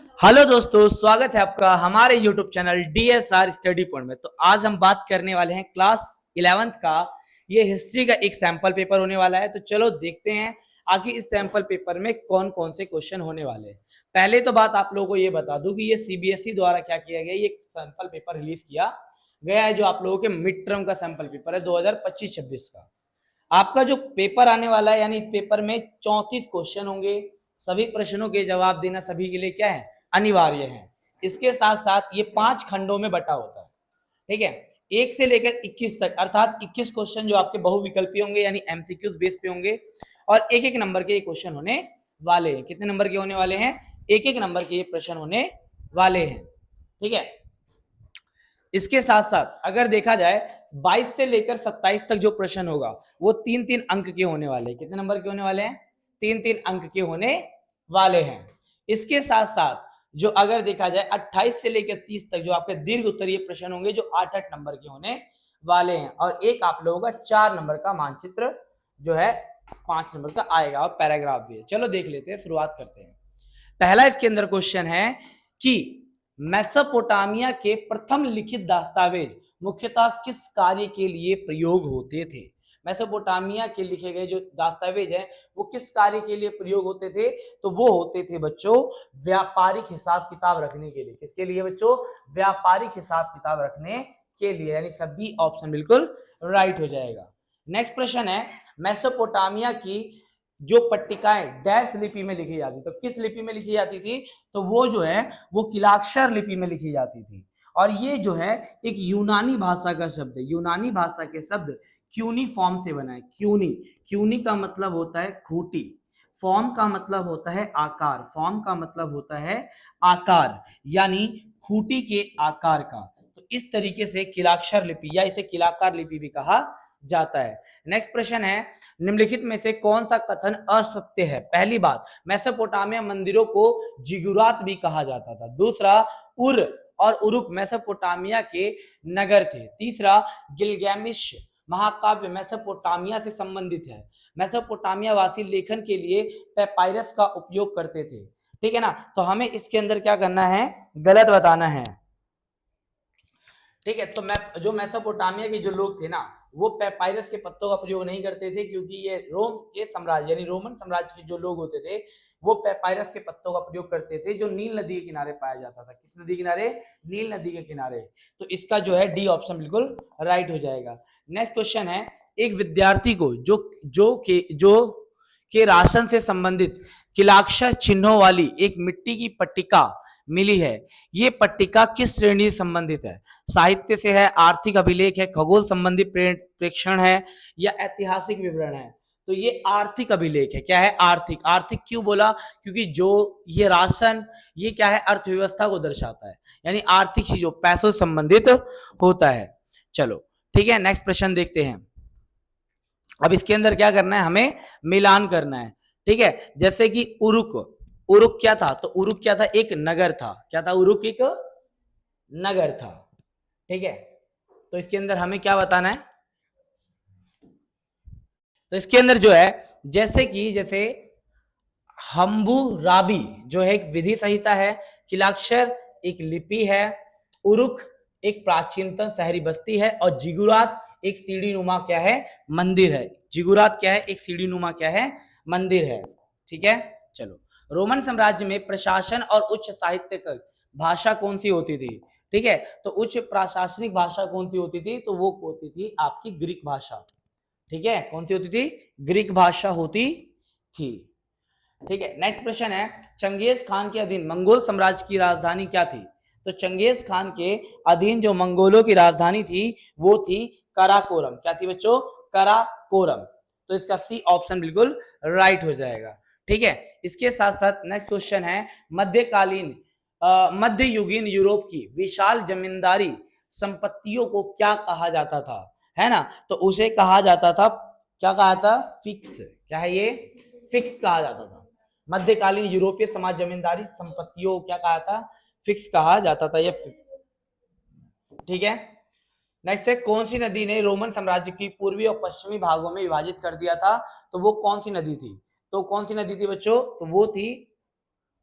Hello दोस्तों, स्वागत है आपका हमारे YouTube channel DSR study point में। तो आज हम बात करने वाले हैं क्लास 11th का ये हिस्ट्री का एक सैंपल पेपर होने वाला है। तो चलो देखते हैं आखिर इस सैंपल पेपर में कौन कौन से क्वेश्चन होने वाले हैं। पहले तो बात आप लोगों को ये बता दूं कि ये CBSE द्वारा क्या किया गया, ये सैंपल पेपर रिलीज किया गया है जो आप लोगों के मिड टर्म का सैंपल पेपर है 2025-26 का। आपका जो पेपर आने वाला है यानी इस पेपर में 34 क्वेश्चन होंगे। सभी प्रश्नों के जवाब देना सभी के लिए क्या है, अनिवार्य है। इसके साथ साथ ये 5 खंडों में बटा होता है, ठीक है। 1 से लेकर 21 तक अर्थात 21 क्वेश्चन जो आपके बहुविकल्पी होंगे यानी MCQs बेस पे होंगे और एक एक नंबर के ये क्वेश्चन होने वाले हैं। कितने नंबर के होने वाले हैं? एक एक नंबर के ये प्रश्न होने वाले हैं, ठीक है। इसके साथ साथ अगर देखा जाए 22 से लेकर 27 तक जो प्रश्न होगा वो 3-3 अंक के होने वाले हैं। कितने नंबर के होने वाले हैं? 3-3 अंक के होने वाले हैं। इसके साथ साथ जो अगर देखा जाए 28 से लेकर 30 तक जो आपके दीर्घ उत्तरीय प्रश्न होंगे जो 8-8 नंबर के होने वाले हैं और एक आप लोगों का 4 नंबर का मानचित्र जो है 5 नंबर का आएगा और पैराग्राफ भी है। चलो देख लेते हैं, शुरुआत करते हैं। पहला इसके अंदर क्वेश्चन है कि मेसोपोटामिया के प्रथम लिखित दस्तावेज मुख्यतः किस कार्य के लिए प्रयोग होते थे? मेसोपोटामिया के लिखे गए जो दस्तावेज हैं वो किस कार्य के लिए प्रयोग होते थे? तो वो होते थे बच्चों व्यापारिक हिसाब किताब रखने के लिए। किसके लिए बच्चों? व्यापारिक हिसाब किताब रखने के लिए, यानी इसका बी ऑप्शन बिल्कुल राइट हो जाएगा। नेक्स्ट प्रश्न है मेसोपोटामिया की जो पट्टिकाएं डैश लिपि में लिखी जाती, तो किस लिपि में लिखी जाती थी? तो वो जो है वो किलाक्षर लिपि में लिखी जाती थी और ये जो है एक यूनानी भाषा का शब्द है। यूनानी भाषा के शब्द क्यूनी फॉर्म से बना है। क्यूनी, क्यूनी का मतलब होता है खूंटी, फॉर्म का मतलब होता है आकार, फॉर्म का मतलब होता है आकार यानी खूंटी के आकार का। तो इस तरीके से किलाक्षर लिपि या इसे किलाकार लिपि भी कहा जाता है। नेक्स्ट प्रश्न है निम्नलिखित में से कौन सा कथन असत्य है? पहली बात, मेसोपोटामिया मंदिरों को जिगुरात भी कहा जाता था। दूसरा, उर और उरुक मेसोपोटामिया के नगर थे। तीसरा, गिलगामेश महाकाव्य मेसोपोटामिया से संबंधित है। मेसोपोटामिया वासी लेखन के लिए पेपायरस का उपयोग करते थे, ठीक है ना। तो हमें इसके अंदर क्या करना है, गलत बताना है, ठीक है। तो मैं जो मेसोपोटामिया के जो लोग थे ना वो पेपायरस के पत्तों का प्रयोग नहीं करते थे क्योंकि ये रोम के साम्राज्य यानी रोमन साम्राज्य के जो लोग होते थे वो पेपायरस के पत्तों का प्रयोग करते थे जो नील नदी के किनारे पाया जाता था। किस नदी किनारे? नील नदी के किनारे। तो इसका जो है डी ऑप्शन बिल्कुल राइट हो जाएगा। नेक्स्ट क्वेश्चन है एक विद्यार्थी को जो के राशन से संबंधित किलाक्षर चिन्हों वाली एक मिट्टी की पट्टिका मिली है। ये पट्टिका किस श्रेणी से संबंधित है? साहित्य से है, आर्थिक अभिलेख है, खगोल संबंधी प्रेक्षण है या ऐतिहासिक विवरण है? तो ये आर्थिक अभिलेख है। क्या है? आर्थिक। आर्थिक क्यों बोला? क्योंकि जो ये राशन ये क्या है, अर्थव्यवस्था को दर्शाता है यानी आर्थिक चीजों पैसों से संबंधित होता है। चलो ठीक है, नेक्स्ट प्रश्न देखते हैं। अब इसके अंदर क्या करना है, हमें मिलान करना है, ठीक है। जैसे कि उरुक, उरुक क्या था? तो उरुक क्या था? एक नगर था। क्या था? उरुक एक नगर था, ठीक है। तो इसके अंदर हमें क्या बताना है? तो इसके अंदर जो है जैसे हम्बुराबी जो है एक विधि संहिता है, किलाक्षर एक लिपि है, उरुक एक प्राचीनतम शहरी बस्ती है और जिगुरात एक सीढ़ी नुमा क्या है, मंदिर है। जिगुरात क्या है? एक सीढ़ी नुमा क्या है, मंदिर है, ठीक है। चलो, रोमन साम्राज्य में प्रशासन और उच्च साहित्यिक भाषा कौन सी होती थी? ठीक है, तो उच्च प्रशासनिक भाषा कौन सी होती थी? तो वो होती थी आपकी ग्रीक भाषा, ठीक है। कौन सी होती थी? ग्रीक भाषा होती थी, ठीक है। नेक्स्ट प्रश्न है चंगेज खान के अधीन मंगोल साम्राज्य की राजधानी क्या थी? तो चंगेज खान के अधीन जो मंगोलों की राजधानी थी वो थी कराकोरम। क्या थी बच्चों? कराकोरम। तो इसका सी ऑप्शन बिल्कुल राइट हो जाएगा, ठीक है। इसके साथ साथ नेक्स्ट क्वेश्चन है मध्यकालीन मध्ययुगीन यूरोप की विशाल जमींदारी संपत्तियों को क्या कहा जाता था? है ना, तो उसे कहा जाता था, क्या कहा था? फिक्स। क्या है ये? फिक्स कहा जाता था। मध्यकालीन यूरोपीय समाज जमींदारी संपत्तियों क्या कहा था? फिक्स कहा जाता था, ये ठीक है। नेक्स्ट है कौन सी नदी ने रोमन साम्राज्य की पूर्वी और पश्चिमी भागों में विभाजित कर दिया था? तो वो कौन सी नदी थी? तो कौन सी नदी थी बच्चों? तो वो थी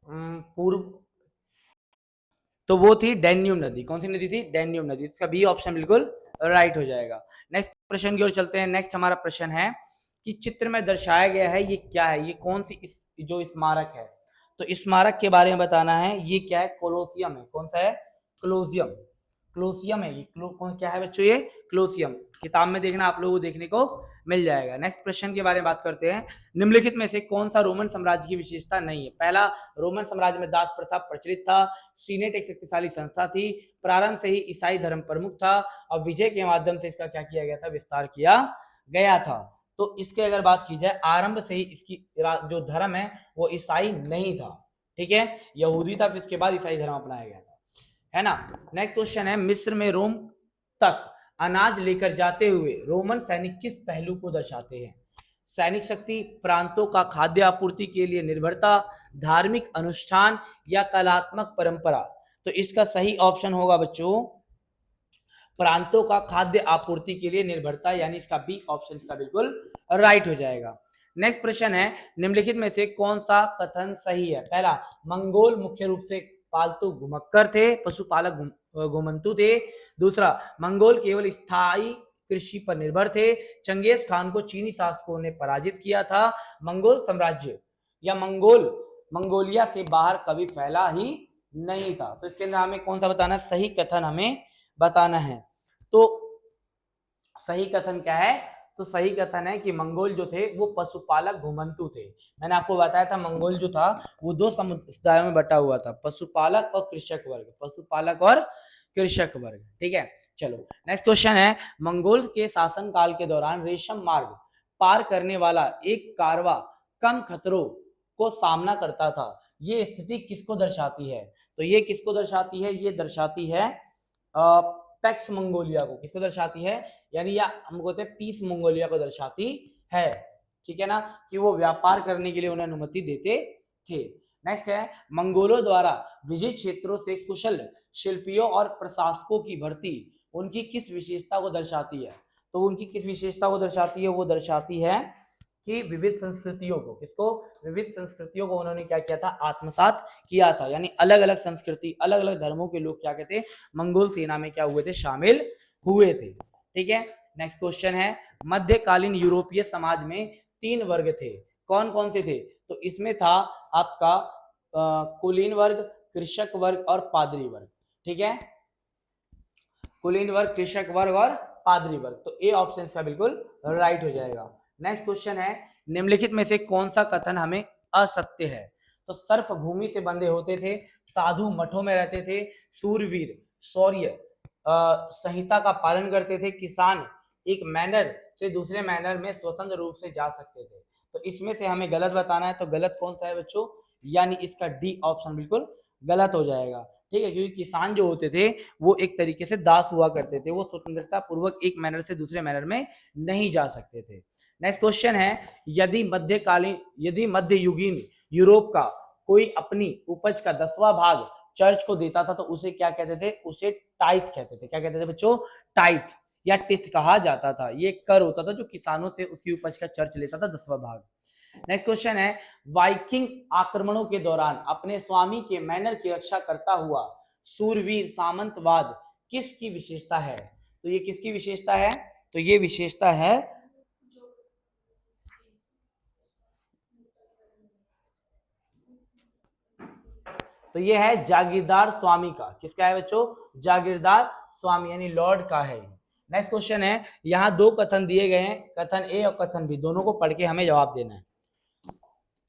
पूर्व तो वो थी डैन्यूब नदी। कौन सी नदी थी? डैन्यूब नदी। इसका बी ऑप्शन बिल्कुल राइट हो जाएगा। नेक्स्ट प्रश्न की ओर चलते हैं। नेक्स्ट हमारा प्रश्न है कि चित्र में दर्शाया गया है ये क्या है, ये कौन सी जो स्मारक है। तो स्मारक के बारे में बताना है। ये क्या है? कोलोसियम है। कौन सा है? कोलोसियम। क्लोसियम है ये। कौन क्या है बच्चों? ये क्लोसियम। किताब में देखना, आप लोगों को देखने को मिल जाएगा। नेक्स्ट प्रश्न के बारे में बात करते हैं। निम्नलिखित में से कौन सा रोमन साम्राज्य की विशेषता नहीं है? पहला, रोमन साम्राज्य में दास प्रथा प्रचलित था। सीनेट एक शक्तिशाली संस्था थी। प्रारंभ से ही ईसाई धर्म प्रमुख था और विजय के माध्यम से इसका क्या किया गया था? विस्तार किया गया था। तो इसके अगर बात की जाए, आरंभ से ही इसकी जो धर्म है वो ईसाई नहीं था, ठीक है, यहूदी था, फिर इसके बाद ईसाई धर्म अपनाया गया था, है ना। नेक्स्ट क्वेश्चन है, मिस्र में रोम तक अनाज लेकर जाते हुए रोमन सैनिक किस पहलू को दर्शाते हैं? सैनिक शक्ति, प्रांतों का खाद्य आपूर्ति के लिए निर्भरता, धार्मिक अनुष्ठान या कलात्मक परंपरा। तो इसका सही ऑप्शन होगा बच्चों प्रांतों का खाद्य आपूर्ति के लिए निर्भरता, यानी इसका बी ऑप्शन इसका बिल्कुल राइट हो जाएगा। नेक्स्ट प्रश्न है, निम्नलिखित में से कौन सा कथन सही है? पहला, मंगोल मुख्य रूप से पालतू घुमक्कर थे, पशुपालक घुमंतु थे। दूसरा, मंगोल केवल स्थायी कृषि पर निर्भर थे। चंगेज खान को चीनी शासकों ने पराजित किया था। मंगोल साम्राज्य या मंगोलिया से बाहर कभी फैला ही नहीं था। तो इसके अंदर हमें कौन सा बताना है? सही कथन हमें बताना है। तो सही कथन क्या है? तो सही कथन है कि मंगोल जो थे वो पशुपालक घुमंतु थे। मैंने आपको बताया था मंगोल जो था वो दो समुदायों में बटा हुआ था, पशुपालक और कृषक वर्ग। पशुपालक और कृषक वर्ग, ठीक है। चलो नेक्स्ट क्वेश्चन है, मंगोल के शासनकाल के दौरान रेशम मार्ग पार करने वाला एक कारवा कम खतरों को सामना करता था। ये स्थिति किसको दर्शाती है? तो ये किसको दर्शाती है? ये दर्शाती है पैक्स मंगोलिया को। किसको दर्शाती है? यानी या हम कहते हैं पीस मंगोलिया को दर्शाती है, ठीक है ना, कि वो व्यापार करने के लिए उन्हें अनुमति देते थे। नेक्स्ट है, मंगोलों द्वारा विजय क्षेत्रों से कुशल शिल्पियों और प्रशासकों की भर्ती उनकी किस विशेषता को दर्शाती है? तो उनकी किस विशेषता को दर्शाती है? वो दर्शाती है कि विविध संस्कृतियों को, किसको? विविध संस्कृतियों को उन्होंने क्या किया था? आत्मसात किया था। यानी अलग अलग संस्कृति, अलग अलग धर्मों के लोग क्या कहते हैं? मंगोल सेना में क्या हुए थे? शामिल हुए थे, ठीक है। नेक्स्ट क्वेश्चन है, मध्यकालीन यूरोपीय समाज में 3 वर्ग थे, कौन कौन से थे? तो इसमें था आपका कुलीन वर्ग, कृषक वर्ग और पादरी वर्ग, ठीक है। कुलीन वर्ग, कृषक वर्ग और पादरी वर्ग। तो ए ऑप्शन का बिल्कुल राइट हो जाएगा। नेक्स्ट क्वेश्चन है, निम्नलिखित में से कौन सा कथन हमें असत्य है? तो सर्फ भूमि से बंधे होते थे, साधु मठों में रहते थे, सूरवीर शौर्य संहिता का पालन करते थे, किसान एक मैनर से दूसरे मैनर में स्वतंत्र रूप से जा सकते थे। तो इसमें से हमें गलत बताना है। तो गलत कौन सा है बच्चों? यानी इसका डी ऑप्शन बिल्कुल गलत हो जाएगा, ठीक है, क्योंकि किसान जो होते थे वो एक तरीके से दास हुआ करते थे, वो स्वतंत्रता पूर्वक एक मैनर से दूसरे मैनर में नहीं जा सकते थे। नेक्स्ट क्वेश्चन है, यदि मध्ययुगीन यूरोप का कोई अपनी उपज का 10वां भाग चर्च को देता था तो उसे क्या कहते थे? उसे टाइथ कहते थे। क्या कहते थे बच्चों? टाइथ या टिथ कहा जाता था। ये कर होता था जो किसानों से उसकी उपज का चर्च लेता था 10वां भाग। नेक्स्ट क्वेश्चन है, वाइकिंग आक्रमणों के दौरान अपने स्वामी के मैनर की रक्षा करता हुआ सूरवीर सामंतवाद किसकी विशेषता है? तो ये किसकी विशेषता है? तो ये विशेषता है तो ये है जागीरदार स्वामी का। किसका है बच्चों? जागीरदार स्वामी यानी लॉर्ड का है। नेक्स्ट क्वेश्चन है, यहाँ 2 कथन दिए गए हैं, कथन ए और कथन बी, दोनों को पढ़ के हमें जवाब देना है।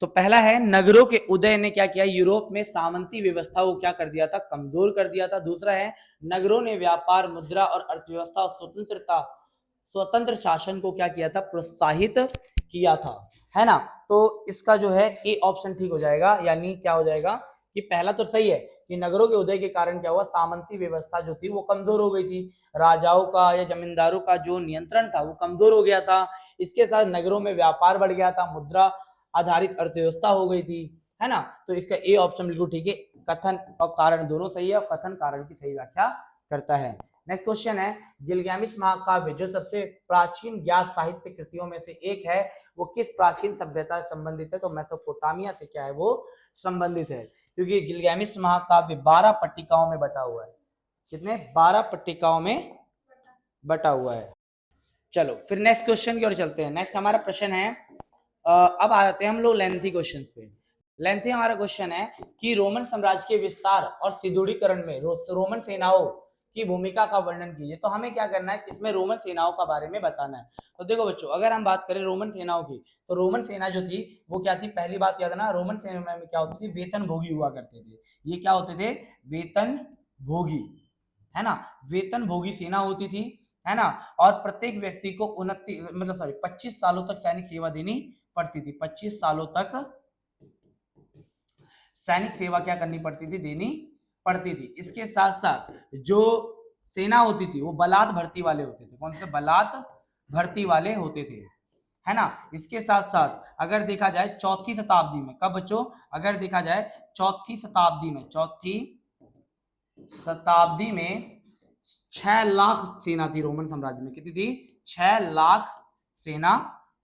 तो पहला है, नगरों के उदय ने क्या किया? यूरोप में सामंती व्यवस्था को क्या कर दिया था? कमजोर कर दिया था। दूसरा है, नगरों ने व्यापार, मुद्रा और अर्थव्यवस्था और स्वतंत्र शासन को क्या किया था? प्रोत्साहित किया था, है ना। तो इसका जो है ए ऑप्शन ठीक हो जाएगा, यानी क्या हो जाएगा कि पहला तो सही है कि नगरों के उदय के कारण क्या हुआ? सामंती व्यवस्था जो थी वो कमजोर हो गई थी, राजाओं का या जमींदारों का जो नियंत्रण था वो कमजोर हो गया था। इसके साथ नगरों में व्यापार बढ़ गया था, मुद्रा आधारित अर्थव्यवस्था हो गई थी, है ना। तो इसका ए ऑप्शन बिल्कुल ठीक है, कथन और कारण दोनों सही है और कथन कारण की सही व्याख्या करता है। नेक्स्ट क्वेश्चन है, गिलगामेश महाकाव्य जो सबसे प्राचीन ज्ञात साहित्य कृतियों में से एक है, वो किस प्राचीन सभ्यता से संबंधित है? तो मेसोपोटामिया से क्या है? वो संबंधित है, क्योंकि गिलगामेश महाकाव्य 12 पट्टिकाओं में बटा हुआ है। कितने? 12 पट्टिकाओं में बटा हुआ है। चलो फिर नेक्स्ट क्वेश्चन की ओर चलते हैं। नेक्स्ट हमारा प्रश्न है, अब आ जाते हैं हम लोग लेंथी क्वेश्चंस पे। लेंथी हमारा क्वेश्चन है कि रोमन साम्राज्य के विस्तार और सुदृढ़ीकरण में रोमन सेनाओं की भूमिका का वर्णन कीजिए। तो हमें क्या करना है, इसमें रोमन सेनाओं का बारे में बताना है। तो देखो बच्चों, अगर हम बात करें रोमन सेनाओं की, तो रोमन सेना जो थी वो क्या थी, पहली बात याद है ना, रोमन सेना में क्या होती थी, वेतन भोगी हुआ करते थे। ये क्या होते थे? वेतन भोगी, है ना, वेतन भोगी सेना होती थी, है ना। और प्रत्येक व्यक्ति को 25 सालों तक सैनिक सेवा देनी पड़ती थी। 25 सालों तक सैनिक सेवा क्या करनी पड़ती थी, देनी पड़ती थी। इसके साथ साथ जो सेना होती थी वो बलात् भर्ती वाले होते थे। कौन से? बलात् भर्ती वाले होते थे, है ना। इसके साथ साथ अगर देखा जाए चौथी शताब्दी में, कब बच्चों? अगर देखा जाए चौथी शताब्दी में 6 लाख सेना थी रोमन साम्राज्य में। कितनी थी? 6 लाख सेना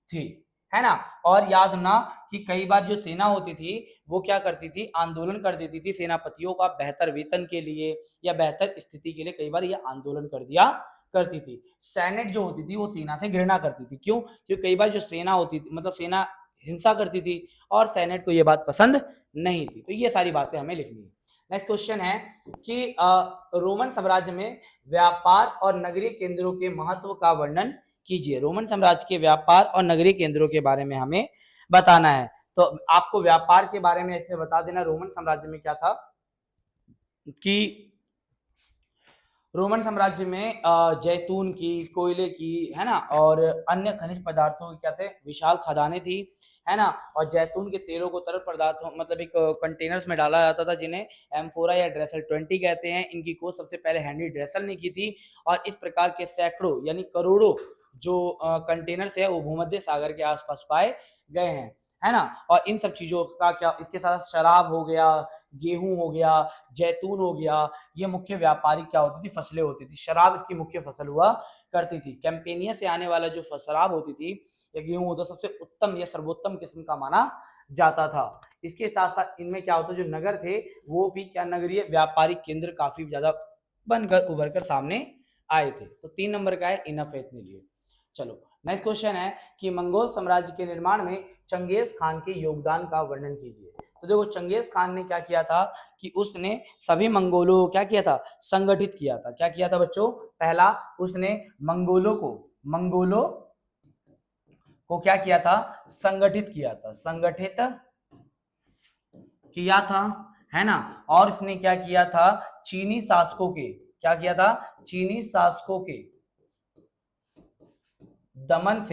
थी, है ना। और याद ना कि कई बार जो सेना होती थी वो क्या करती थी, आंदोलन कर देती थी सेनापतियों का बेहतर वेतन के लिए या बेहतर स्थिति के लिए। कई बार ये आंदोलन कर दिया करती थी। सेनेट जो होती थी वो सेना से घृणा करती थी। क्यों? क्योंकि कई बार जो सेना होती थी, मतलब सेना हिंसा करती थी और सेनेट को ये बात पसंद नहीं थी। तो ये सारी बातें हमें लिखनी है। नेक्स्ट क्वेश्चन है कि रोमन साम्राज्य में व्यापार और नगरीय केंद्रों के महत्व का वर्णन कीजिए। रोमन साम्राज्य के व्यापार और नगरीय केंद्रों के बारे में हमें बताना है। तो आपको व्यापार के बारे में इसमें बता देना, रोमन साम्राज्य में क्या था कि रोमन साम्राज्य में जैतून की, कोयले की, है ना, और अन्य खनिज पदार्थों की क्या थे, विशाल खदानें थी, है ना। और जैतून के तेलों को तरल पदार्थों मतलब एक कंटेनर्स में डाला जाता था, जिन्हें एम्फोरा या ड्रेसल 20 कहते हैं। इनकी खोज सबसे पहले हेनरी ड्रेसल ने की थी। और इस प्रकार के सैकड़ों यानी करोड़ों जो कंटेनर्स है वो भूमध्य सागर के आसपास पाए गए हैं, है ना। और इन सब चीजों का क्या, इसके साथ शराब हो गया, गेहूं हो गया, जैतून हो गया, ये मुख्य व्यापारिक क्या होती थी, फसलें होती थी। शराब इसकी मुख्य फसल हुआ करती थी। कैंपेनिया से आने वाला जो शराब होती थी या गेहूं होता, सबसे उत्तम या सर्वोत्तम किस्म का माना जाता था। इसके साथ साथ इनमें क्या होता, जो नगर थे वो भी क्या, नगरीय व्यापारिक केंद्र काफी ज्यादा बनकर उभर कर सामने आए थे। तो 3 नंबर का है, इनफ है इतने लिए। चलो नेक्स्ट क्वेश्चन है कि मंगोल साम्राज्य के निर्माण में चंगेज खान के योगदान का वर्णन कीजिए। तो देखो, चंगेज खान ने क्या किया था कि उसने सभी मंगोलों को क्या किया था, संगठित किया था। क्या किया था बच्चों? पहला, उसने मंगोलों को क्या किया था, संगठित किया था, है ना। और इसने क्या किया था, चीनी शासकों के, क्या किया था, चीनी शासकों के दमन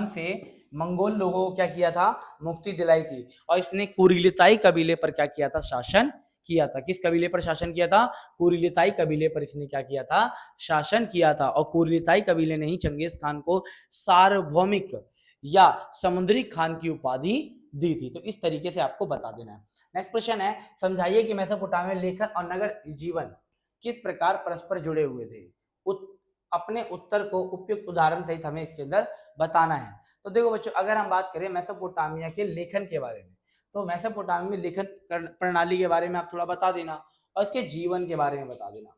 से मंगोल लोगों को क्या किया था, मुक्ति दिलाई थी। और इसने कुरिलिताई कबीले पर क्या किया था, शासन किया था। किस कबीले पर शासन किया था? कुरिलिताई कबीले पर इसने क्या किया था, शासन किया था। और कुरिलिताई कबीले ने ही चंगेज खान को सार्वभौमिक या समुद्री खान की उपाधि दी थी। तो इस तरीके से आपको बता देना है। नेक्स्ट क्वेश्चन है, समझाइए कि मेसोपोटामिया लेखन और नगर जीवन किस प्रकार परस्पर जुड़े हुए थे। अपने उत्तर को उपयुक्त उदाहरण सहित हमें इसके अंदर बताना है। तो देखो बच्चों, अगर हम बात करें मेसोपोटामिया के लेखन के बारे में, तो मेसोपोटामिया में लेखन प्रणाली के बारे में आप थोड़ा बता देना और इसके जीवन के बारे में बता देना,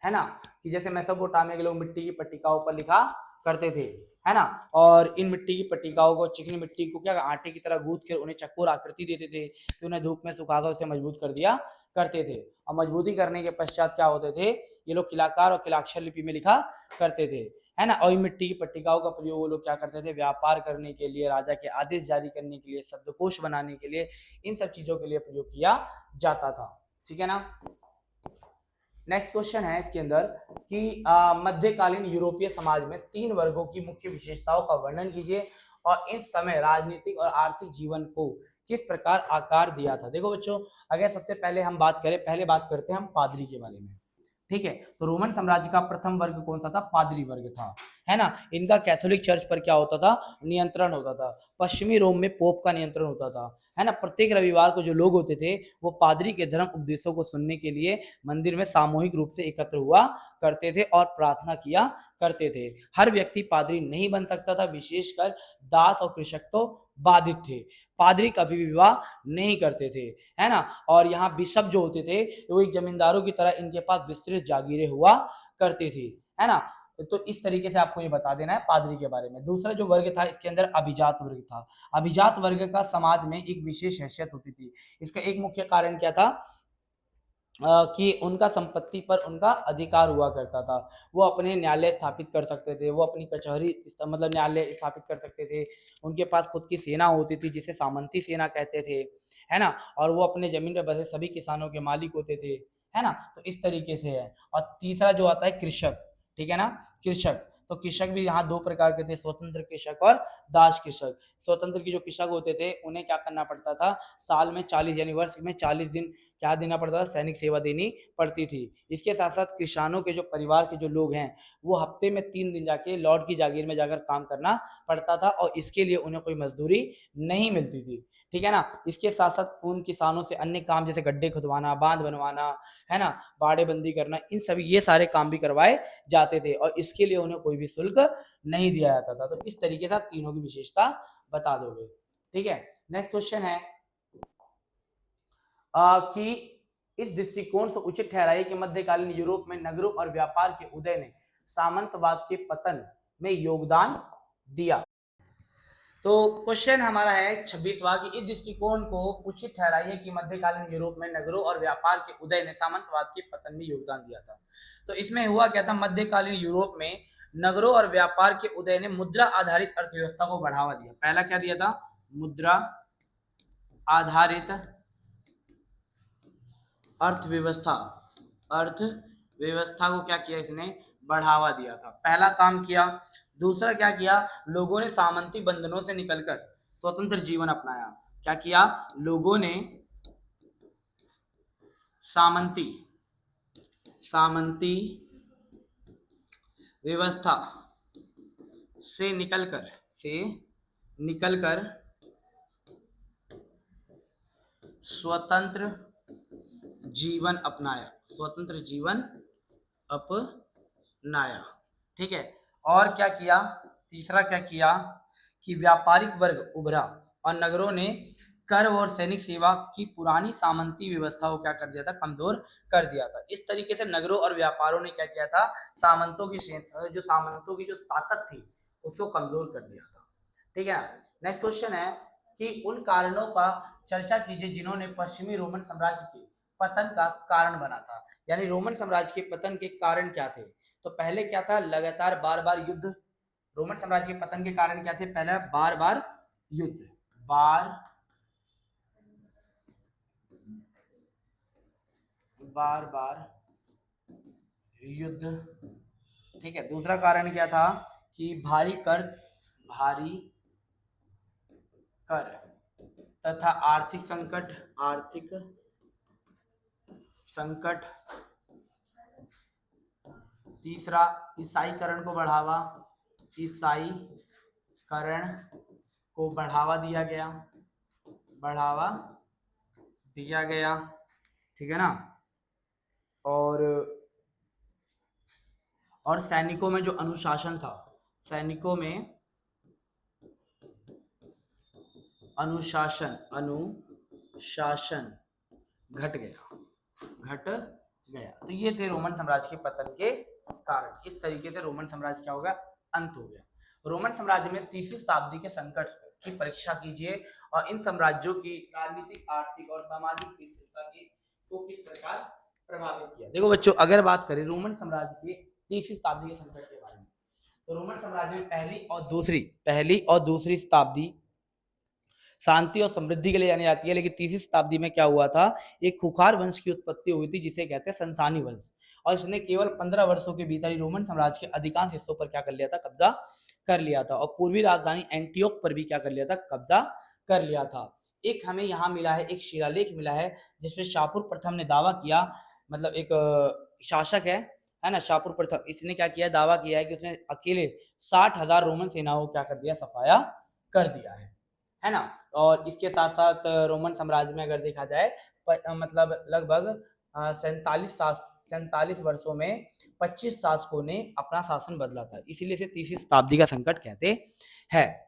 है ना। कि जैसे मेसोपोटामिया के लोग मिट्टी की पट्टिकाओं पर लिखा करते थे, है ना। और इन मिट्टी की पट्टिकाओं को, चिकनी मिट्टी को क्या आटे की तरह गूंथ कर उन्हें चक्कोर आकृति देते थे, फिर उन्हें धूप में सुखाकर उसे मजबूत कर दिया करते थे। और मजबूती करने के पश्चात क्या होते थे, ये लोग किलाकार और किलाक्षर लिपि में लिखा करते थे, है ना। और इन मिट्टी की पट्टिकाओं का प्रयोग वो लोग क्या करते थे, व्यापार करने के लिए, राजा के आदेश जारी करने के लिए, शब्दकोश बनाने के लिए, इन सब चीजों के लिए प्रयोग किया जाता था। ठीक है ना। नेक्स्ट क्वेश्चन है इसके अंदर कि मध्यकालीन यूरोपीय समाज में 3 वर्गों की मुख्य विशेषताओं का वर्णन कीजिए और इस समय राजनीतिक और आर्थिक जीवन को किस प्रकार आकार दिया था। देखो बच्चों, अगर सबसे पहले हम बात करें, पहले बात करते हैं हम पादरी के बारे में। ठीक है, तो रोमन साम्राज्य का प्रथम वर्ग कौन सा था, पादरी वर्ग था, है ना। इनका कैथोलिक चर्च पर क्या होता था, नियंत्रण होता था। पश्चिमी रोम में पोप का नियंत्रण होता था, है ना। प्रत्येक रविवार को जो लोग होते थे वो पादरी के धर्म उपदेशों को सुनने के लिए मंदिर में सामूहिक रूप से एकत्र हुआ करते थे और प्रार्थना किया करते थे। हर व्यक्ति पादरी नहीं बन सकता था, विशेषकर दास और कृषक तो बाधित थे। पादरी कभी भी विवाह नहीं करते थे, है ना। और यहाँ बिशप जो होते थे वो एक जमींदारों की तरह इनके पास विस्तृत जागीरें हुआ करती थी, है ना। तो इस तरीके से आपको ये बता देना है पादरी के बारे में। दूसरा जो वर्ग था इसके अंदर अभिजात वर्ग था। अभिजात वर्ग का समाज में एक विशेष हैसियत होती थी। इसका एक मुख्य कारण क्या था कि उनका संपत्ति पर उनका अधिकार हुआ करता था। वो अपने न्यायालय स्थापित कर सकते थे, वो अपनी कचहरी मतलब न्यायालय स्थापित कर सकते थे। उनके पास खुद की सेना होती थी जिसे सामंती सेना कहते थे, है ना। और वो अपने जमीन पर बसे सभी किसानों के मालिक होते थे, है ना। तो इस तरीके से है। और तीसरा जो आता है कृषक, ठीक है ना, कृषक। तो कृषक भी यहाँ दो प्रकार के थे, स्वतंत्र कृषक और दास कृषक। स्वतंत्र की जो कृषक होते थे उन्हें क्या करना पड़ता था, साल में 40 यानी वर्ष में 40 दिन क्या देना पड़ता था, सैनिक सेवा देनी पड़ती थी। इसके साथ साथ किसानों के जो परिवार के जो लोग हैं वो हफ्ते में 3 दिन जाके लॉर्ड की जागीर में जाकर काम करना पड़ता था और इसके लिए उन्हें कोई मजदूरी नहीं मिलती थी, ठीक है ना। इसके साथ साथ उन किसानों से अन्य काम जैसे गड्ढे खुदवाना, बांध बनवाना, है ना, बाड़ेबंदी करना, इन सभी ये सारे काम भी करवाए जाते थे और इसके लिए उन्हें कोई भी शुल्क नहीं दिया जाता था। तो इस तरीके से आप तीनों की विशेषता बता दोगे, ठीक है। नेक्स्ट क्वेश्चन है कि इस दृष्टिकोण से उचित ठहराइए कि मध्यकालीन यूरोप में नगरों और व्यापार के उदय ने सामंतवाद के पतन में योगदान दिया। तो क्वेश्चन हमारा है 26वां कि इस दृष्टिकोण को उचित ठहराइए कि मध्यकालीन यूरोप में नगरों और व्यापार के उदय ने सामंतवाद के पतन में योगदान दिया था। तो इसमें हुआ क्या था, मध्यकालीन यूरोप में नगरों और व्यापार के उदय ने मुद्रा आधारित अर्थव्यवस्था को बढ़ावा दिया। पहला क्या दिया था, मुद्रा आधारित अर्थव्यवस्था को क्या किया, इसने बढ़ावा दिया था, पहला काम किया। दूसरा क्या किया, लोगों ने सामंती बंधनों से निकलकर स्वतंत्र जीवन अपनाया। क्या किया, लोगों ने सामंती व्यवस्था से निकलकर स्वतंत्र जीवन अपनाया, ठीक है। और क्या किया, तीसरा क्या किया कि व्यापारिक वर्ग उभरा और नगरों ने कर और सैनिक सेवा की पुरानी सामंती व्यवस्था को क्या कर दिया था, कमजोर कर दिया था। इस तरीके से नगरों और व्यापारों ने क्या किया था, सामंतों की जो ताकत थी उसको कमजोर कर दिया था, ठीक है ना। नेक्स्ट क्वेश्चन है कि उन कारणों का चर्चा कीजिए जिन्होंने पश्चिमी रोमन साम्राज्य के पतन का कारण बना था। यानी रोमन साम्राज्य के पतन के कारण क्या थे। तो पहले क्या था, लगातार बार बार युद्ध। रोमन साम्राज्य के पतन के कारण क्या थे, पहला बार बार युद्ध, बार बार युद्ध, ठीक है। दूसरा कारण क्या था कि भारी कर तथा आर्थिक संकट। तीसरा ईसाईकरण को बढ़ावा दिया गया, ठीक है ना। और सैनिकों में जो अनुशासन था, सैनिकों में अनुशासन घट गया। तो ये थे रोमन साम्राज्य के पतन के कारण। इस तरीके से रोमन साम्राज्य क्या हो गया, अंत हो गया। रोमन साम्राज्य में 30वीं शताब्दी के संकट की परीक्षा कीजिए और इन साम्राज्यों की राजनीतिक, आर्थिक और सामाजिक स्थिरता को किस प्रकार प्रभावित किया। देखो बच्चों, अगर बात करें रोमन साम्राज्य की 30वीं शताब्दी के संकट के बारे में, तो रोमन साम्राज्य में पहली और दूसरी शताब्दी शांति और समृद्धि के लिए जानी जाती है, लेकिन 30वीं शताब्दी में क्या हुआ था, एक खुखार वंश की उत्पत्ति हुई थी जिसे कहते हैं संसानी वंश। और इसने केवल 15 वर्षों के भीतर ही रोमन साम्राज्य के अधिकांश हिस्सों पर क्या कर लिया था, कब्जा कर लिया था। और पूर्वी राजधानी एंटियोक पर भी क्या कर लिया था, कब्जा कर लिया था। एक हमें यहाँ मिला है, एक शिलालेख मिला है जिसमें शाहपुर प्रथम ने दावा किया, मतलब एक शासक है ना, शाहपुर प्रथम, इसने क्या किया, दावा किया है कि उसने अकेले 60,000 रोमन सेनाओं को क्या कर दिया, सफाया कर दिया है ना। और इसके साथ साथ रोमन साम्राज्य में अगर देखा जाए मतलब लगभग 47 वर्षों में 25 शासकों ने अपना शासन बदला था, इसीलिए इसे 30वीं शताब्दी का संकट कहते हैं।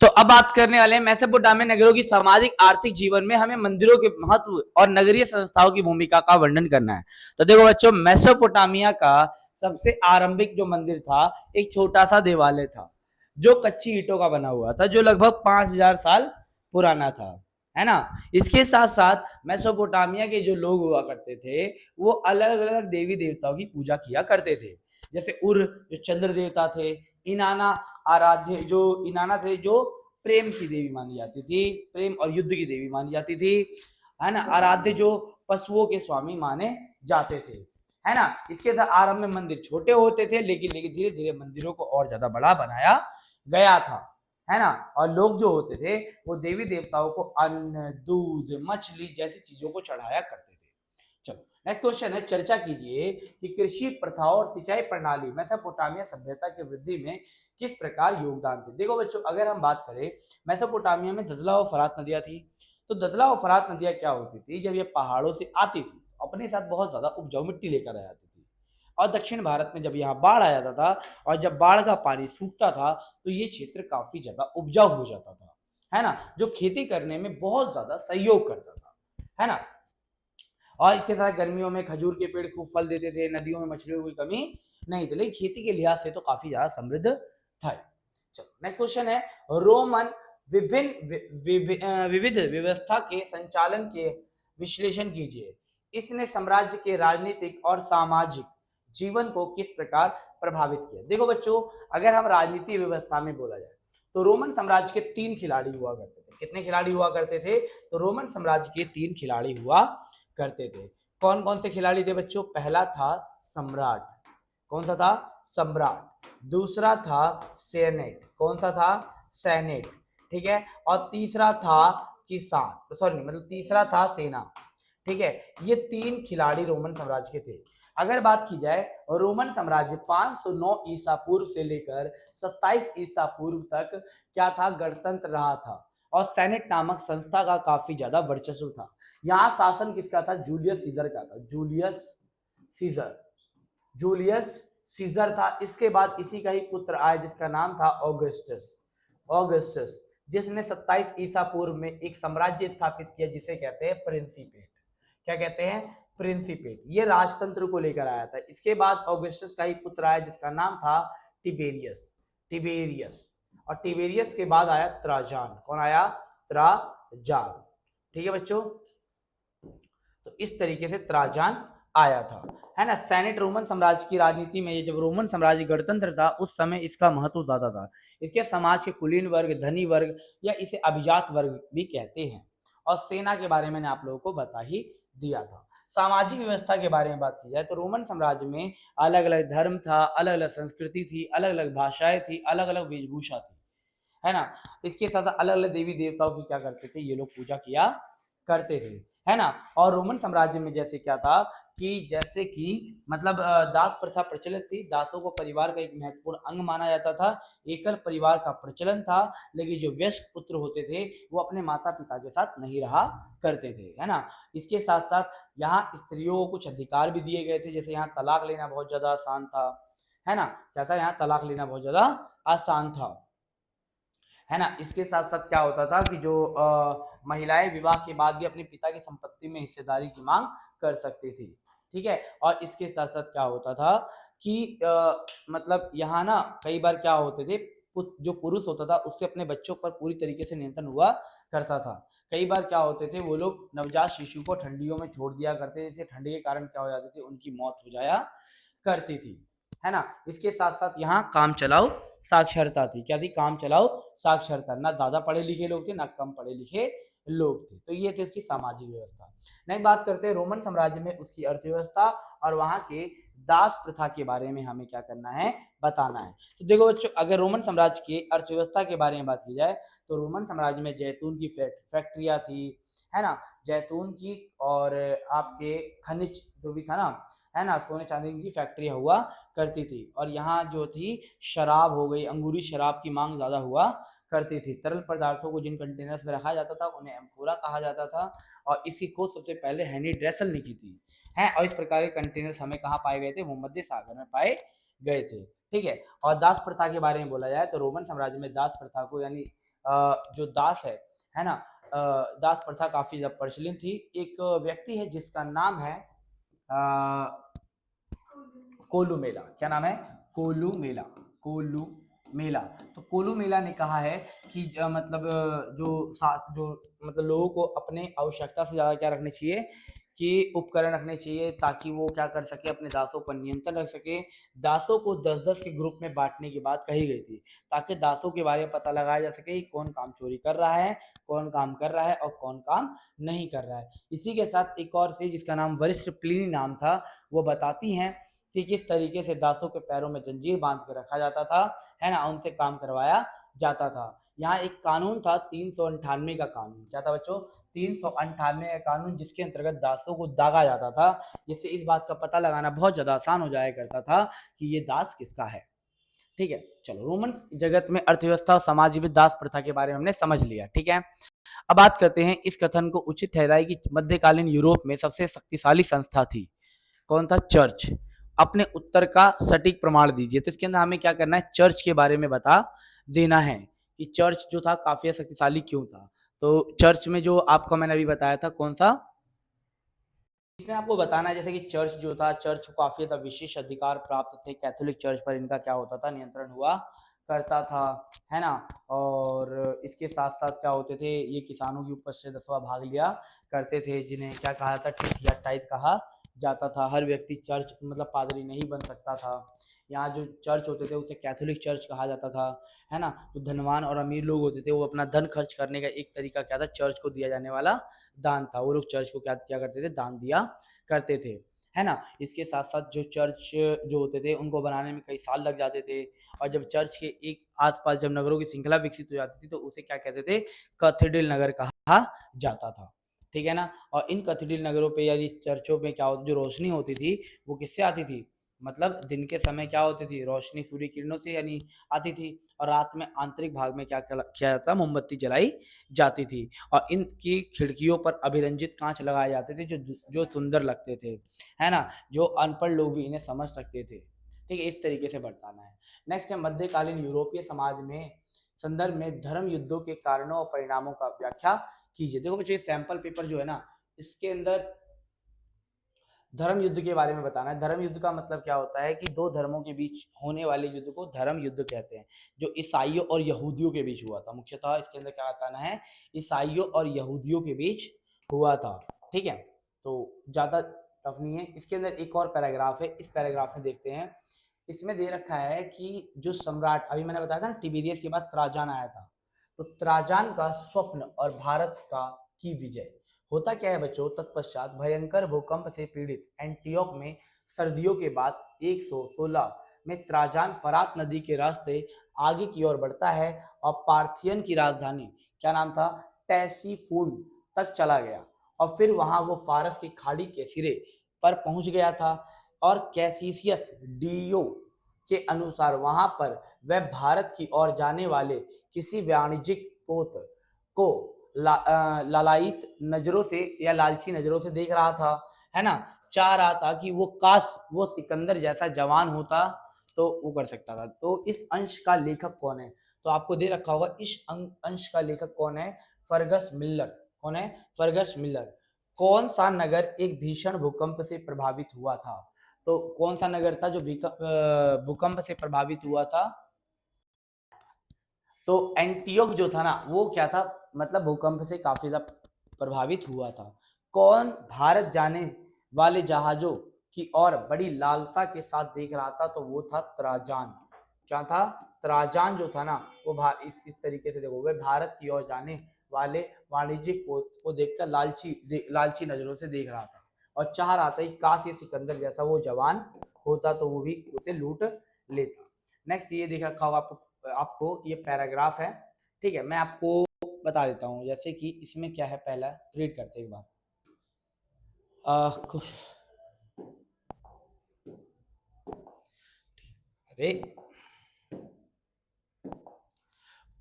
तो अब बात करने वाले हैं मेसोपोटामिया नगरों की सामाजिक आर्थिक जीवन में हमें मंदिरों के महत्व और नगरीय संस्थाओं की भूमिका का वर्णन करना है। तो देखो बच्चों, मेसोपोटामिया का सबसे आरंभिक जो मंदिर था, एक छोटा सा देवालय था जो कच्ची ईंटों का बना हुआ था, जो लगभग 5000 साल पुराना था, है ना। इसके साथ साथ मेसोपोटामिया के जो लोग हुआ करते थे, वो अलग अलग देवी देवताओं की पूजा किया करते थे। जैसे उर जो चंद्र देवता थे, इनाना आराध्य जो इनाना थे जो प्रेम की देवी मानी जाती थी, प्रेम और युद्ध की देवी मानी जाती थी, है ना। आराध्य जो पशुओं के स्वामी माने जाते थे, है ना। इसके साथ आरंभ में मंदिर छोटे होते थे, लेकिन धीरे धीरे मंदिरों को और ज्यादा बड़ा बनाया गया था, है ना। और लोग जो होते थे वो देवी देवताओं को अन्न, दूध, मछली जैसी चीजों को चढ़ाया करते थे। चलो नेक्स्ट क्वेश्चन है, चर्चा कीजिए कि कृषि प्रथाओं और सिंचाई प्रणाली मेसोपोटामिया सभ्यता की वृद्धि में किस प्रकार योगदान थे। देखो बच्चों, अगर हम बात करें, मेसोपोटामिया में दजला और फरात नदियां थी। तो दजला और फरात नदियां क्या होती थी, जब ये पहाड़ों से आती थी अपने साथ बहुत ज्यादा उपजाऊ मिट्टी लेकर आ जाती थी, और दक्षिण भारत में जब यहाँ बाढ़ आ जाता था और जब बाढ़ का पानी सूखता था तो ये क्षेत्र काफी ज्यादा उपजाऊ हो जाता था, है ना, जो खेती करने में बहुत ज्यादा सहयोग करता था, है ना। और इसके साथ गर्मियों में खजूर के पेड़ खूब फल देते थे, नदियों में मछलियों की कमी नहीं थी, लेकिन खेती के लिहाज से तो काफी ज्यादा समृद्ध था। चलो नेक्स्ट क्वेश्चन है, रोमन विविध व्यवस्था के संचालन के विश्लेषण कीजिए। इसने साम्राज्य के राजनीतिक और सामाजिक जीवन को किस प्रकार प्रभावित किया। देखो बच्चों, अगर हम राजनीति व्यवस्था में बोला जाए तो रोमन साम्राज्य के 3 खिलाड़ी हुआ करते थे। कितने खिलाड़ी हुआ करते थे? तो रोमन साम्राज्य के 3 खिलाड़ी हुआ करते थे। कौन कौन से खिलाड़ी थे बच्चों? पहला था सम्राट। कौन सा था? सम्राट। दूसरा था सेनेट। कौन सा था? सेनेट। ठीक है। और तीसरा था किसान, सॉरी मतलब तीसरा था सेना। ठीक है। ये 3 खिलाड़ी रोमन साम्राज्य के थे। अगर बात की जाए, रोमन साम्राज्य 509 ईसा पूर्व से लेकर 27 ईसा पूर्व तक क्या था? गणतंत्र रहा था, और सेनेट नामक संस्था का काफी ज्यादा वर्चस्व था। यहाँ शासन किसका था? जूलियस सीजर का था। जूलियस सीजर, जूलियस सीजर था। इसके बाद इसी का ही पुत्र आया जिसका नाम था ऑगस्टस। ऑगस्टस जिसने 27 ईसा पूर्व में एक साम्राज्य स्थापित किया जिसे कहते हैं प्रिंसिपेट। क्या कहते हैं? प्रिंसिपेट। ये राजतंत्र को लेकर आया था। इसके बाद ऑगस्टस का ही पुत्र आया जिसका नाम था टिबेरियस। टिबेरियस। और टिबेरियस के बाद आया त्राजान। कौन आया? त्राजान। ठीक है बच्चों, तो इस तरीके से त्राजान आया था, है ना। सेनेट रोमन साम्राज्य की राजनीति में, जब रोमन साम्राज्य गणतंत्र था उस समय इसका महत्व ज्यादा था। इसके समाज के कुलीन वर्ग, धनी वर्ग या इसे अभिजात वर्ग भी कहते हैं। और सेना के बारे में मैंने आप लोगों को बता ही दिया था। सामाजिक व्यवस्था के बारे में बात की जाए तो रोमन साम्राज्य में अलग अलग धर्म था, अलग अलग संस्कृति थी, अलग अलग भाषाएं थी, अलग अलग वेशभूषा थी, है ना। इसके साथ साथ अलग अलग देवी देवताओं की क्या करते थे ये लोग? पूजा किया करते थे, है ना। और रोमन साम्राज्य में जैसे क्या था कि जैसे कि मतलब दास प्रथा प्रचलित थी। दासों को परिवार का एक महत्वपूर्ण अंग माना जाता था। एकल परिवार का प्रचलन था, लेकिन जो वयस्क पुत्र होते थे वो अपने माता पिता के साथ नहीं रहा करते थे, है ना। इसके साथ साथ यहाँ स्त्रियों को कुछ अधिकार भी दिए गए थे, जैसे यहाँ तलाक लेना बहुत ज्यादा आसान था, है ना। क्या था? यहाँ तलाक लेना बहुत ज्यादा आसान था, है ना। इसके साथ साथ क्या होता था कि जो महिलाएं विवाह के बाद भी अपने पिता की संपत्ति में हिस्सेदारी की मांग कर सकती थी। ठीक है। और इसके साथ साथ क्या होता था कि मतलब यहाँ ना कई बार क्या होते थे, जो पुरुष होता था उसके अपने बच्चों पर पूरी तरीके से नियंत्रण हुआ करता था। कई बार क्या होते थे, वो लोग नवजात शिशु को ठंडियों में छोड़ दिया करते थे, जिससे ठंडी के कारण क्या हो जाती थी, उनकी मौत हो जाया करती थी, है ना। इसके साथ साथ यहाँ काम चलाओ साक्षरता थी। क्या थी? काम चलाओ साक्षरता। ना ज्यादा पढ़े लिखे लोग थे, ना कम पढ़े लिखे लोग थे। तो ये थी उसकी सामाजिक व्यवस्था। नेक्स्ट बात करते हैं रोमन साम्राज्य में उसकी अर्थव्यवस्था और वहां के दास प्रथा के बारे में हमें क्या करना है? बताना है। तो देखो बच्चों, अगर रोमन साम्राज्य की अर्थव्यवस्था के बारे में बात की जाए तो रोमन साम्राज्य में जैतून की फैक्ट्रियां थी, है ना, जैतून की, और आपके खनिज जो भी था ना, है ना, सोने चांदी की फैक्ट्री हुआ करती थी। और यहाँ जो थी शराब हो गई, अंगूरी शराब की मांग ज्यादा हुआ करती थी। तरल पदार्थों को जिन कंटेनर्स में रखा जाता था उन्हें एम्फोरा कहा जाता था, और इसकी खोज सबसे पहले हेनरी ड्रेसल ने की थी, है। और इस प्रकार के कंटेनर्स हमें कहाँ पाए गए थे? भूमध्य सागर में पाए गए थे। ठीक है। और दास प्रथा के बारे में बोला जाए तो रोमन साम्राज्य में दास प्रथा को यानी जो दास है ना, दास प्रथा काफी ज्यादा प्रचलित थी। एक व्यक्ति है जिसका नाम है कोलू मेला। क्या नाम है? कोलू मेला। कोलू मेला। तो कोलू मेला ने कहा है कि मतलब जो मतलब लोगों को अपने आवश्यकता से ज्यादा क्या रखने चाहिए कि उपकरण रखने चाहिए, ताकि वो क्या कर सके, अपने दासों पर नियंत्रण रख सके। दासों को 10-10 के ग्रुप में बांटने की बात कही गई थी, ताकि दासों के बारे में पता लगाया जा सके कि कौन काम चोरी कर रहा है, कौन काम कर रहा है और कौन काम नहीं कर रहा है। इसी के साथ एक और से जिसका नाम वरिष्ठ प्लिनी नाम था, वो बताती हैं कि किस तरीके से दासों के पैरों में जंजीर बांध के रखा जाता था, है ना, उनसे काम करवाया जाता था। यहाँ एक कानून था 398 का कानून। क्या था बच्चों? 398 का कानून, जिसके अंतर्गत दासों को दागा जाता था, जिससे इस बात का पता लगाना बहुत ज्यादा आसान हो जाया करता था कि ये दास किसका है। ठीक है, चलो रोमन जगत में अर्थव्यवस्था और समाज में दास प्रथा के बारे में हमने समझ लिया। ठीक है, अब बात करते हैं इस कथन को उचित ठहराई कि मध्यकालीन यूरोप में सबसे शक्तिशाली संस्था थी। कौन था? चर्च। अपने उत्तर का सटीक प्रमाण दीजिए। तो इसके अंदर हमें क्या करना है? चर्च के बारे में बता देना है कि चर्च जो था काफी शक्तिशाली क्यों था। तो चर्च में जो आपको मैंने अभी बताया था, कौन सा, इसमें आपको बताना है जैसे कि चर्च जो था, चर्च को काफी ज्यादा विशेष अधिकार प्राप्त थे। कैथोलिक चर्च पर इनका क्या होता था? नियंत्रण हुआ करता था, है ना। और इसके साथ साथ क्या होते थे? ये किसानों की उपज से 10वां भाग लिया करते थे, जिन्हें क्या कहा था? टाइट कहा जाता था। हर व्यक्ति चर्च मतलब पादरी नहीं बन सकता था। यहाँ जो चर्च होते थे उसे कैथोलिक चर्च कहा जाता था, है ना। जो धनवान और अमीर लोग होते थे, वो अपना धन खर्च करने का एक तरीका क्या था? चर्च को दिया जाने वाला दान था। वो लोग चर्च को क्या करते थे? दान दिया करते थे, है ना। इसके साथ साथ जो चर्च जो होते थे, उनको बनाने में कई साल लग जाते थे। और जब चर्च के एक आसपास जब नगरों की श्रृंखला विकसित हो जाती थी, तो उसे क्या कहते थे? कैथेड्रल नगर कहा जाता था। ठीक है ना। और इन कैथेड्रल नगरों पे यानी चर्चों में क्या होता, जो रोशनी होती थी, वो किससे आती थी? मतलब दिन के समय क्या होती थी? रोशनी सूर्य किरणों से यानी आती थी। और रात में आंतरिक भाग में क्या किया जाता? मोमबत्ती जलाई जाती थी। और इनकी खिड़कियों पर अभिरंजित कांच लगाए जाते थे, जो सुंदर लगते थे, है ना। जो अनपढ़ लोग भी इन्हें समझ सकते थे। ठीक है, इस तरीके से बताना है। नेक्स्ट है मध्यकालीन यूरोपीय समाज में संदर्भ में धर्म युद्धों के कारणों और परिणामों का व्याख्या कीजिए। देखो बच्चों, ये सैंपल पेपर जो है ना, इसके अंदर धर्म युद्ध के बारे में बताना है। धर्म युद्ध का मतलब क्या होता है कि दो धर्मों के बीच होने वाले युद्ध को धर्म युद्ध कहते हैं, जो ईसाइयों और यहूदियों के बीच हुआ था। मुख्यतः इसके अंदर क्या बताना है? ईसाइयों और यहूदियों के बीच हुआ था। ठीक है, तो ज्यादा टफ नहीं है। इसके अंदर एक और पैराग्राफ है, इस पैराग्राफ में देखते हैं। इसमें दे रखा है कि जो सम्राट, अभी मैंने बताया था ना, टिबेरियस के बाद त्राजान आया था, तो त्राजान का स्वप्न और भारत का की विजय। होता क्या है बच्चों? तत्पश्चात भयंकर भूकंप से पीड़ित एंटियोक में सर्दियों के बाद 116 में त्राजान फरात नदी के रास्ते आगे की ओर बढ़ता है और पार्थियन की राजधानी, क्या नाम था, टैसीफून तक चला गया। और फिर वहां वो फारस की खाड़ी के सिरे पर पहुंच गया था। और कैसिसियस डियो के अनुसार वहां पर वह भारत की ओर जाने वाले किसी वाणिज्यिक पोत को लालायित नजरों से या लालची नजरों से देख रहा था, है ना। चाह रहा था कि वो काश वो सिकंदर जैसा जवान होता तो वो कर सकता था। तो इस अंश का लेखक कौन है? तो आपको दे रखा होगा, इस अंश का लेखक कौन है? Fergus Miller. कौन है? Fergus Miller. कौन सा नगर एक भीषण भूकंप से प्रभावित हुआ था? तो कौन सा नगर था जो भूकंप से प्रभावित हुआ था? तो एंटियोक जो था ना, वो क्या था, मतलब भूकंप से काफी ज्यादा प्रभावित हुआ था। कौन भारत जाने वाले जहाजों की ओर बड़ी लालसा के साथ देख रहा था? तो वो था त्राजान। क्या था? त्राजान जो था ना, वो इस तरीके से देखो, वह भारत की ओर जाने वाले वाणिज्यिक पोत को देखकर लालची नजरों से देख रहा था और चाह रहा था कि काश ये सिकंदर जैसा वो जवान होता तो वो भी उसे लूट लेता। नेक्स्ट ये देख रखा होगा आपको ये पैराग्राफ है। ठीक है, मैं आपको बता देता हूँ, जैसे कि इसमें क्या है, पहला रीड करते एक बार। अरे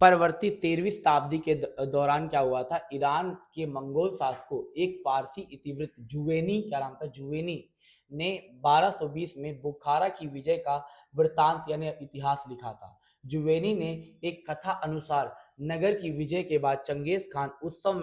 परवर्ती 13वीं शताब्दी के दौरान क्या हुआ था? ईरान के मंगोल शासकों एक फारसी इतिवृत्त जुवेनी, क्या नाम था, जुवेनी ने 1220 में बुखारा की विजय का वृतांत यानी इतिहास लिखा था। जुवेनी ने एक कथा अनुसार नगर की विजय के बाद चंगेज खान उत्सव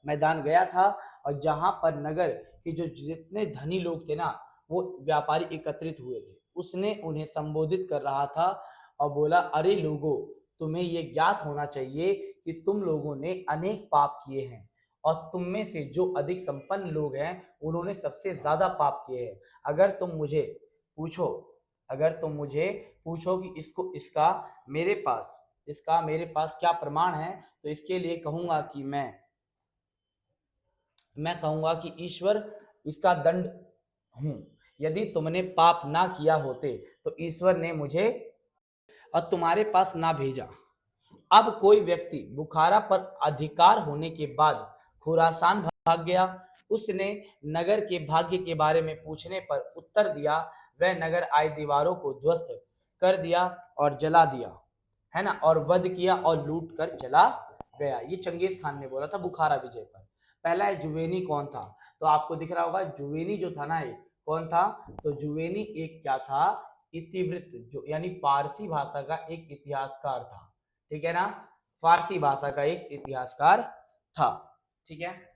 मैदान गया था, और जहां पर नगर के जो जितने धनी लोग थे ना, वो व्यापारी एकत्रित हुए थे। उसने उन्हें संबोधित कर रहा था और बोला, अरे लोगों, तुम्हें ये ज्ञात होना चाहिए कि तुम लोगों ने अनेक पाप किए हैं, और तुम में से जो अधिक संपन्न लोग हैं उन्होंने सबसे ज्यादा पाप किए हैं। अगर तुम मुझे पूछो अगर तुम मुझे पूछो कि इसका मेरे पास क्या प्रमाण है, तो इसके लिए कहूंगा कि मैं कहूंगा कि ईश्वर इसका दंड हूं। यदि तुमने पाप ना किया होते तो ईश्वर ने मुझे और तुम्हारे पास ना भेजा। अब कोई व्यक्ति बुखारा पर अधिकार होने के बाद खुरासान भाग गया। उसने नगर के भाग्य के बारे में पूछने पर उत्तर दिया, वह नगर आए दीवारों को ध्वस्त कर दिया और जला दिया, है ना, और वध किया और लूट कर चला गया। ये चंगेज खान ने बोला था बुखारा विजय पर। पहला है जुवेनी कौन था, तो आपको दिख रहा होगा जुवेनी जो था ना, ये कौन था, तो जुवेनी एक क्या था, इतिवृत्त, जो यानी फारसी भाषा का एक इतिहासकार था। ठीक है ना, फारसी भाषा का एक इतिहासकार था। ठीक है।